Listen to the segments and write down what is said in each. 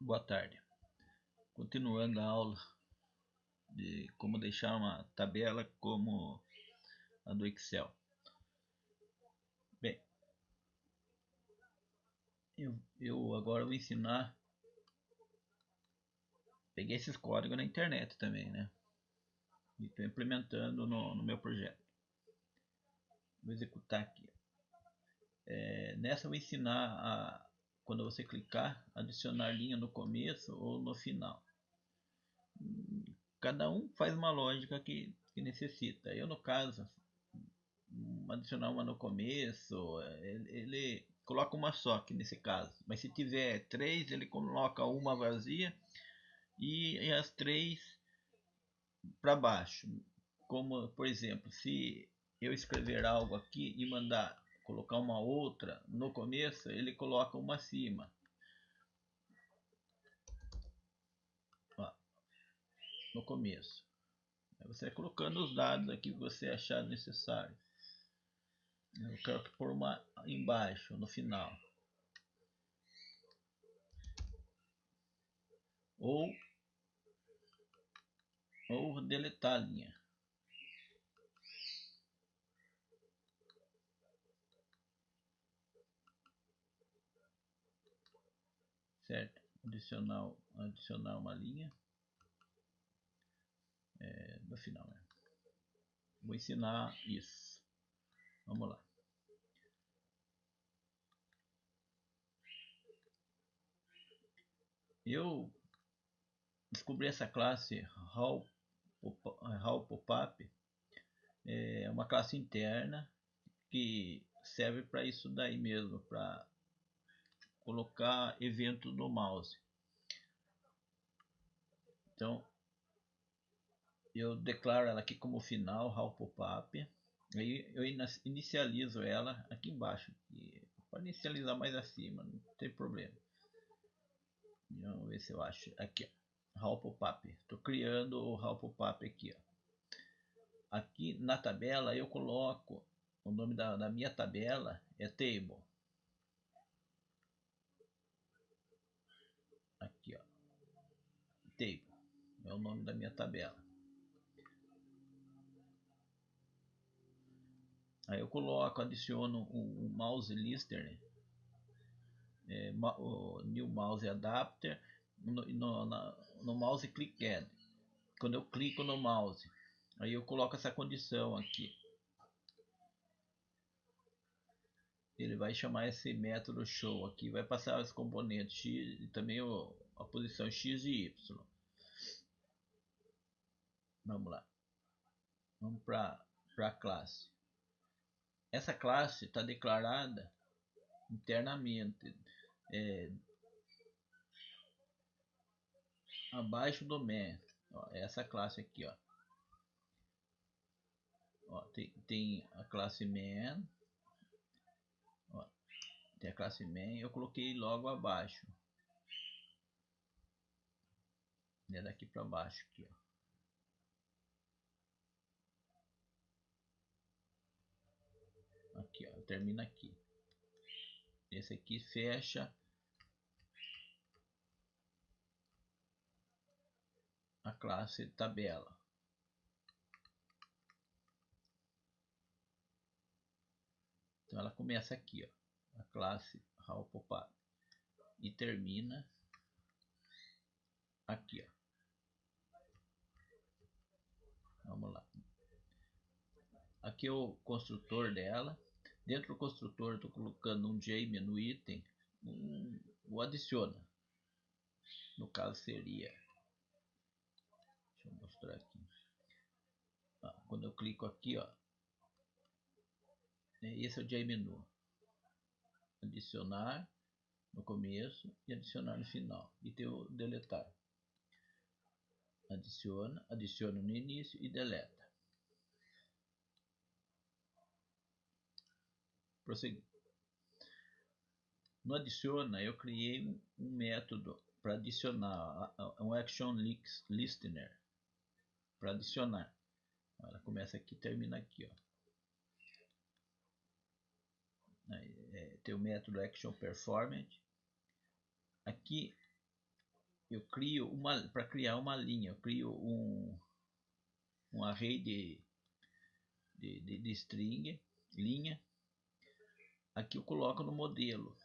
Boa tarde. Continuando a aula de como deixar uma tabela como a do Excel. Bem, eu agora vou ensinar. Peguei esses códigos na internet também, né? E estou implementando no meu projeto. Vou executar aqui. Nessa eu vou ensinar quando você clicar, adicionar linha no começo ou no final. Cada um faz uma lógica que necessita. Eu, no caso, adicionar uma no começo, ele coloca uma só aqui nesse caso. Mas se tiver três, ele coloca uma vazia e as três para baixo. Como, por exemplo, se eu escrever algo aqui e mandar colocar uma outra no começo, ele coloca uma acima. Ó, no começo. Você vai colocando os dados aqui que você achar necessário. Eu quero pôr uma embaixo, no final. Ou deletar a linha. Certo? Adicionar uma linha no final. Né? Vou ensinar isso. Vamos lá. Eu descobri essa classe Raw Pop-up. É uma classe interna que serve para isso daí mesmo, para colocar evento no mouse. Então eu declaro ela aqui como final, Raw Pop-up. Aí eu inicializo ela aqui embaixo. Pode inicializar mais acima, não tem problema. Vamos ver se eu acho. Aqui, ó. Raw Pop-up. Estou criando o Raw Pop-up aqui. Ó. Aqui na tabela eu coloco o nome da minha tabela é Table. Aqui, ó. Table. É o nome da minha tabela. Aí eu coloco, adiciono o mouse lister, né? O new mouse adapter no mouse clicked. Quando eu clico no mouse, aí eu coloco essa condição aqui. Ele vai chamar esse método show aqui, vai passar os componentes x e também a posição x e y. Vamos lá. Vamos para a classe. Essa classe está declarada internamente. Abaixo do main. Ó, essa classe aqui, ó. Ó, tem a classe main. Ó, tem a classe main. Eu coloquei logo abaixo. Né, daqui para baixo aqui, ó. Aqui, ó, termina aqui. Esse aqui fecha a classe tabela. Então ela começa aqui, ó, a classe Raw Pop-up e termina aqui, ó. Vamos lá. Aqui é o construtor dela. Dentro do construtor estou colocando um Jamie no item, o adiciona. No caso seria, deixa eu mostrar aqui. Quando eu clico aqui, ó, esse é o Jamie menu. Adicionar no começo e adicionar no final. E tem o deletar. Adiciona no início e deleta. Prosseguir. No adiciona eu criei um método para adicionar um action listener para adicionar. Ela começa aqui e termina aqui, ó. Aí, tem o método action performance. Aqui eu crio para criar uma linha, eu crio um array de string, linha. Aqui eu coloco no modelo,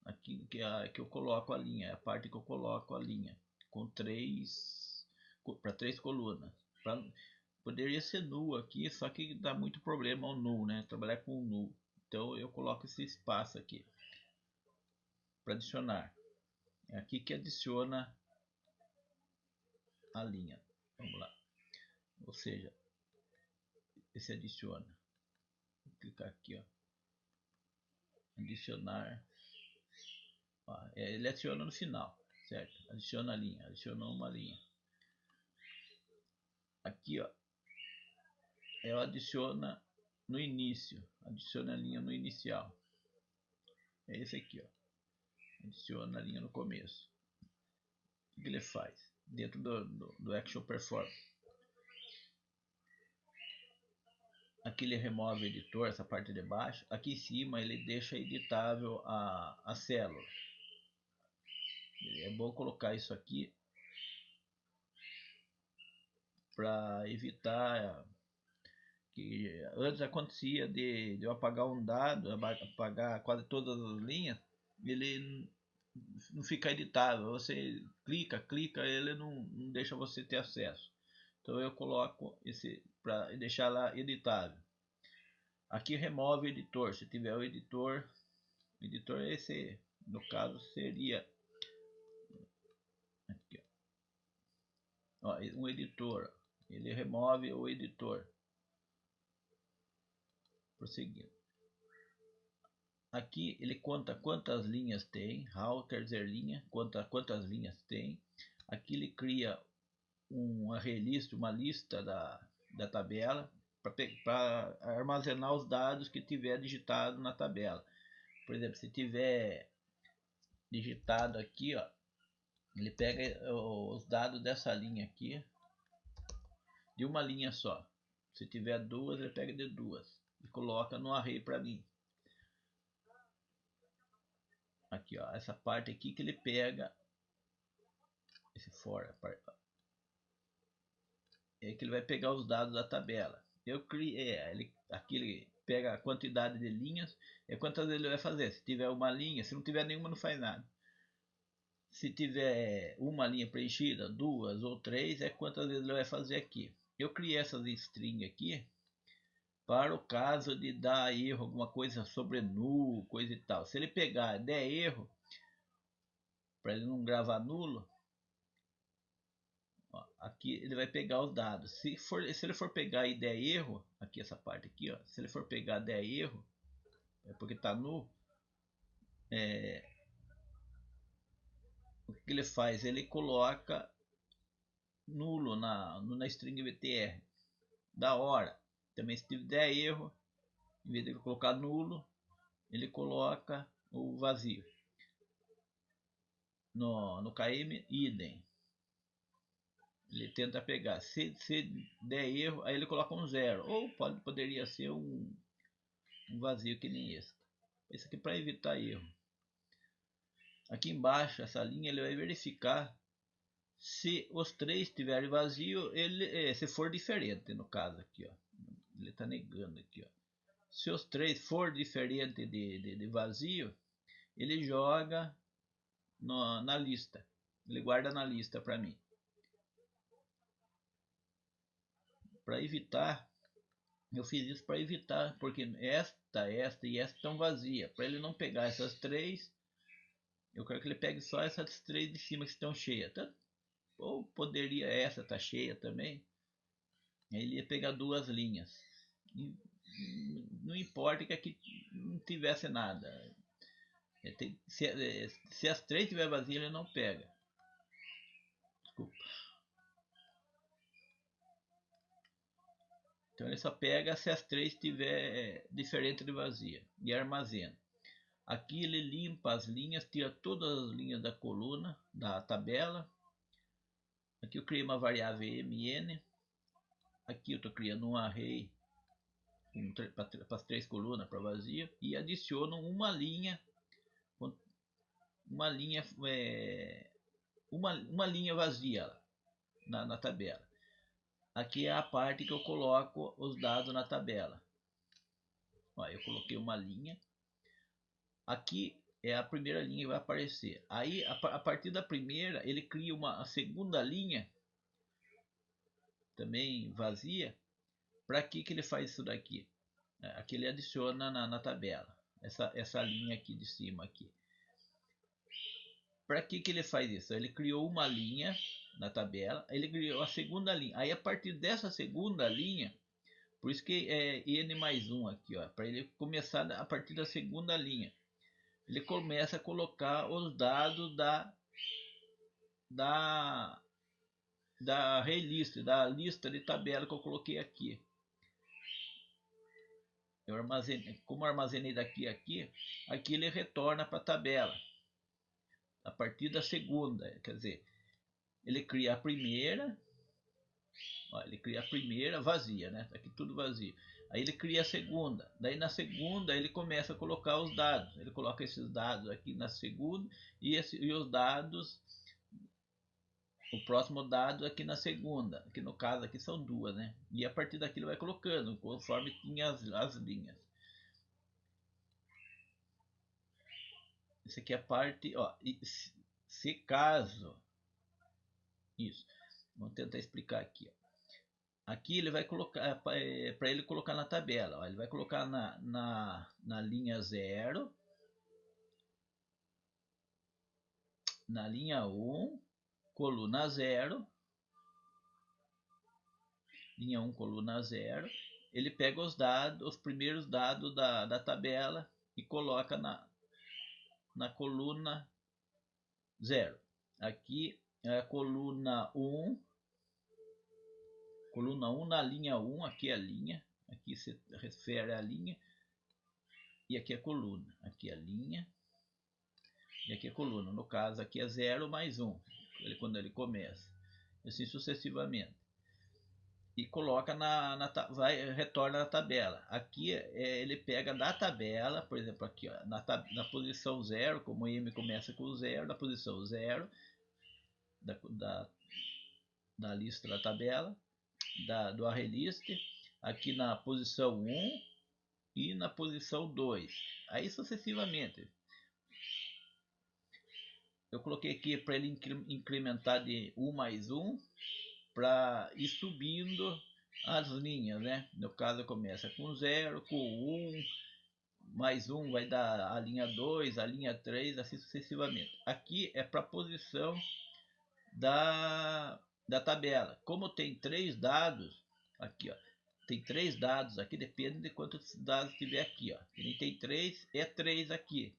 aqui que eu coloco a linha, é a parte que eu coloco a linha, com para 3 colunas. Poderia ser null aqui, só que dá muito problema o null, né? Trabalhar com null. Então eu coloco esse espaço aqui para adicionar. É aqui que adiciona a linha. Vamos lá. Ou seja, esse adiciona. Vou clicar aqui, ó. Adicionar. Ó, ele adiciona no final, certo? Adiciona a linha. Adicionou uma linha. Aqui, ó. Eu adiciona no início. Adiciona a linha no inicial. É esse aqui, ó. Adiciona a linha no começo. O que ele faz? Dentro do Action Perform. Aqui ele remove o editor, essa parte de baixo. Aqui em cima ele deixa editável a célula. É bom colocar isso aqui para evitar que antes acontecia de eu apagar um dado, apagar quase todas as linhas, ele não fica editável. Você clica, ele não deixa você ter acesso. Então eu coloco esse para deixar lá editável. Aqui remove o editor. Se tiver o editor esse, no caso seria aqui, ó, um editor. Ele remove o editor. Prosseguindo. Aqui ele conta quantas linhas tem, how quer dizer linha, quantas linhas tem. Aqui ele cria uma list, uma lista da tabela para armazenar os dados que tiver digitado na tabela. Por exemplo, se tiver digitado aqui, ó, ele pega os dados dessa linha aqui, de uma linha só. Se tiver duas, ele pega de duas e coloca no array para mim. Aqui, ó, essa parte aqui que ele pega, esse for, é que ele vai pegar os dados da tabela. Eu criei, aqui ele pega a quantidade de linhas, é quantas vezes ele vai fazer. Se tiver uma linha, se não tiver nenhuma, não faz nada. Se tiver uma linha preenchida, duas ou três, é quantas vezes ele vai fazer aqui. Eu criei essas string aqui para o caso de dar erro, alguma coisa sobre null, coisa e tal. Se ele pegar, der erro, para ele não gravar nulo, ó, aqui ele vai pegar os dados. Se ele for pegar e der erro, aqui essa parte aqui, ó, se ele for pegar e der erro, é porque está null, o que ele faz? Ele coloca nulo na string btr. Da hora. Também se der erro, em vez de colocar nulo, ele coloca o vazio. No KM, idem. Ele tenta pegar. Se der erro, aí ele coloca um zero. Ou poderia ser um vazio que nem esse. Esse aqui para evitar erro. Aqui embaixo, essa linha, ele vai verificar se os três tiverem vazio, se for diferente, no caso aqui, ó. Ele está negando aqui, ó. Se os três for diferente de vazio, ele joga na lista. Ele guarda na lista para mim. Para evitar, eu fiz isso para evitar, porque esta e esta estão vazias. Para ele não pegar essas três, eu quero que ele pegue só essas três de cima que estão cheias. Ou poderia essa estar cheia também. Aí ele ia pegar duas linhas. E não importa que aqui não tivesse nada. Se as três tiver vazia, ele não pega. Desculpa. Então ele só pega se as três tiver diferente de vazia e armazena. Aqui ele limpa as linhas, tira todas as linhas da coluna, da tabela. Aqui eu criei uma variável mn. Aqui eu estou criando um array para as 3 colunas para vazio e adiciono uma linha uma linha vazia lá na tabela. Aqui é a parte que eu coloco os dados na tabela. Ó, eu coloquei uma linha. Aqui é a primeira linha que vai aparecer. Aí, a partir da primeira, ele cria uma segunda linha, também vazia. Para que ele faz isso daqui? Aqui ele adiciona na tabela. Essa linha aqui de cima aqui. Para que ele faz isso? Ele criou uma linha na tabela, ele criou a segunda linha. Aí a partir dessa segunda linha, por isso que é n mais 1 aqui, ó, para ele começar a partir da segunda linha. Ele começa a colocar os dados da da lista de tabela que eu coloquei aqui. Eu armazenei, como eu armazenei daqui aqui ele retorna para a tabela a partir da segunda, quer dizer, ele cria a primeira, ó, ele cria a primeira vazia, né? Tá aqui tudo vazio. Aí ele cria a segunda, daí na segunda ele começa a colocar os dados, ele coloca esses dados aqui na segunda e os dados, o próximo dado aqui na segunda, que no caso aqui são duas, né? E a partir daqui ele vai colocando conforme tinha as linhas. Isso aqui é a parte, ó, se caso, isso, vamos tentar explicar aqui, ó. Aqui ele vai colocar, para ele colocar na tabela, ó, ele vai colocar na linha 0, na linha 1, coluna 0, linha 1, coluna 0, ele pega os dados, os primeiros dados da tabela e coloca na coluna 0. Aqui é a coluna 1, na linha 1, aqui é a linha, aqui se refere à linha, e aqui é a coluna, aqui é a linha, e aqui é a coluna. No caso, aqui é 0 mais 1, quando ele começa, assim sucessivamente. E coloca retorna na tabela. Aqui ele pega da tabela, por exemplo, aqui ó, na posição 0, como o M começa com 0, na posição 0 da lista da tabela, do arraylist, aqui na posição 1 e na posição 2. Aí sucessivamente. Eu coloquei aqui para ele incrementar de 1 mais 1 para ir subindo as linhas, né? No caso começa com 0, com 1, mais 1 vai dar a linha 2, a linha 3, assim sucessivamente. Aqui é para a posição da tabela. Como tem 3 dados, aqui ó, tem 3 dados aqui, depende de quantos dados tiver aqui, ó. Ele tem 3, é 3 aqui.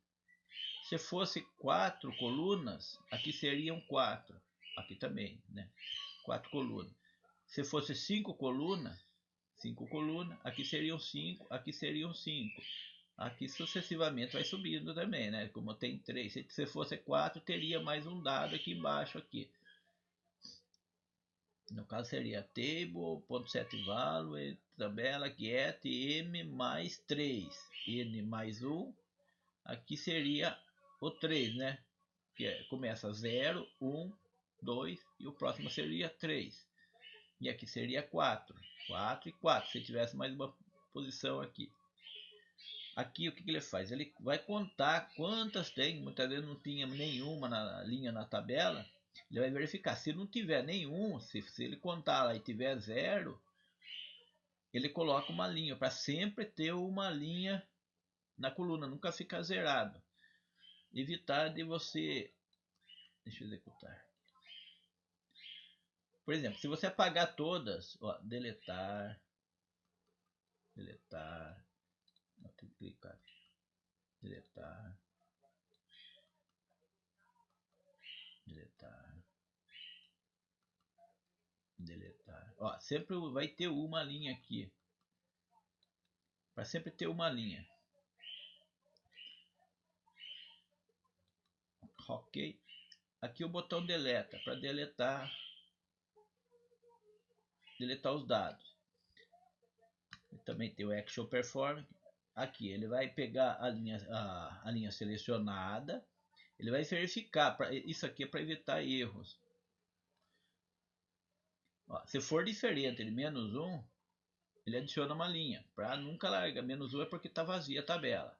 Se fosse 4 colunas, aqui seriam 4. Aqui também, né? 4 colunas. Se fosse 5 colunas, aqui seriam 5, aqui seriam 5. Aqui sucessivamente vai subindo também, né? Como tem 3, se fosse 4, teria mais um dado aqui embaixo aqui. No caso seria table.setValue, tabela get m mais 3, n mais 1. Aqui seria o 3, né? Que começa 0, 1, 2 e o próximo seria 3. E aqui seria 4, 4 e 4, se tivesse mais uma posição aqui. Aqui o que ele faz? Ele vai contar quantas tem, muitas vezes não tinha nenhuma na linha na tabela, ele vai verificar. Se não tiver nenhum, se ele contar lá e tiver 0, ele coloca uma linha, para sempre ter uma linha na coluna, nunca ficar zerado. Evitar de você... Deixa eu executar. Por exemplo, se você apagar todas, ó, deletar, vou ter que clicar, deletar, ó, sempre vai ter uma linha aqui, para sempre ter uma linha. Ok, aqui o botão deleta para deletar os dados. Também tem o Action Perform. Aqui ele vai pegar a linha selecionada, ele vai verificar. Isso aqui é para evitar erros. Ó, se for diferente de -1, ele adiciona uma linha. Para nunca largar. -1 é porque está vazia a tabela.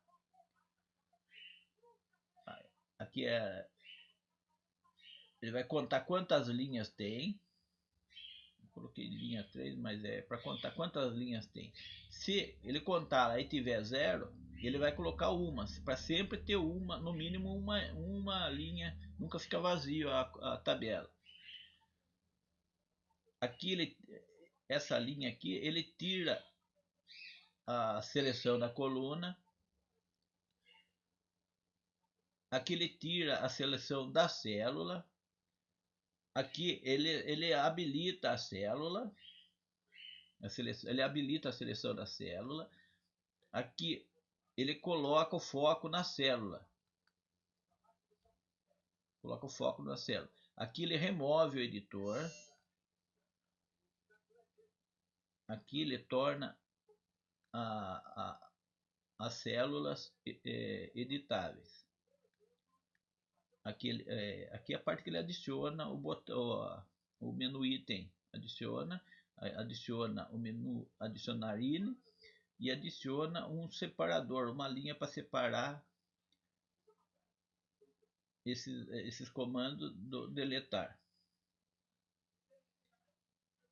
Aqui é... Ele vai contar quantas linhas tem. Coloquei linha 3, mas é para contar quantas linhas tem. Se ele contar lá e tiver 0, ele vai colocar uma, para sempre ter uma, no mínimo uma linha, nunca fica vazio a tabela. Aqui essa linha aqui, ele tira a seleção da coluna. Aqui ele tira a seleção da célula. Aqui ele habilita a célula. Ele habilita a seleção da célula. Aqui ele coloca o foco na célula. Coloca o foco na célula. Aqui ele remove o editor. Aqui ele torna as células editáveis. Aqui é a parte que ele adiciona o botão, o menu item. Adiciona o menu adicionar in e adiciona um separador, uma linha para separar esses comandos do deletar.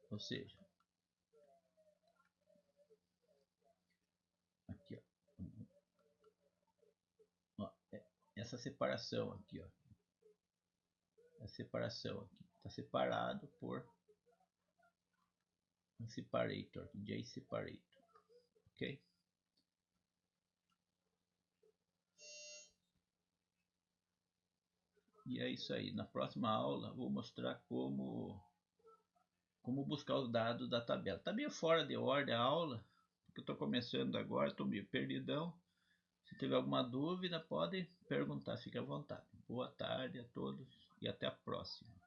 Ou seja, aqui, ó, essa separação aqui, ó, a separação aqui está separado por um separator, JSeparator, ok? E é isso aí. Na próxima aula vou mostrar como buscar os dados da tabela. Está meio fora de ordem a aula, porque eu estou começando agora, estou meio perdidão. Se tiver alguma dúvida, pode perguntar, fique à vontade. Boa tarde a todos e até a próxima.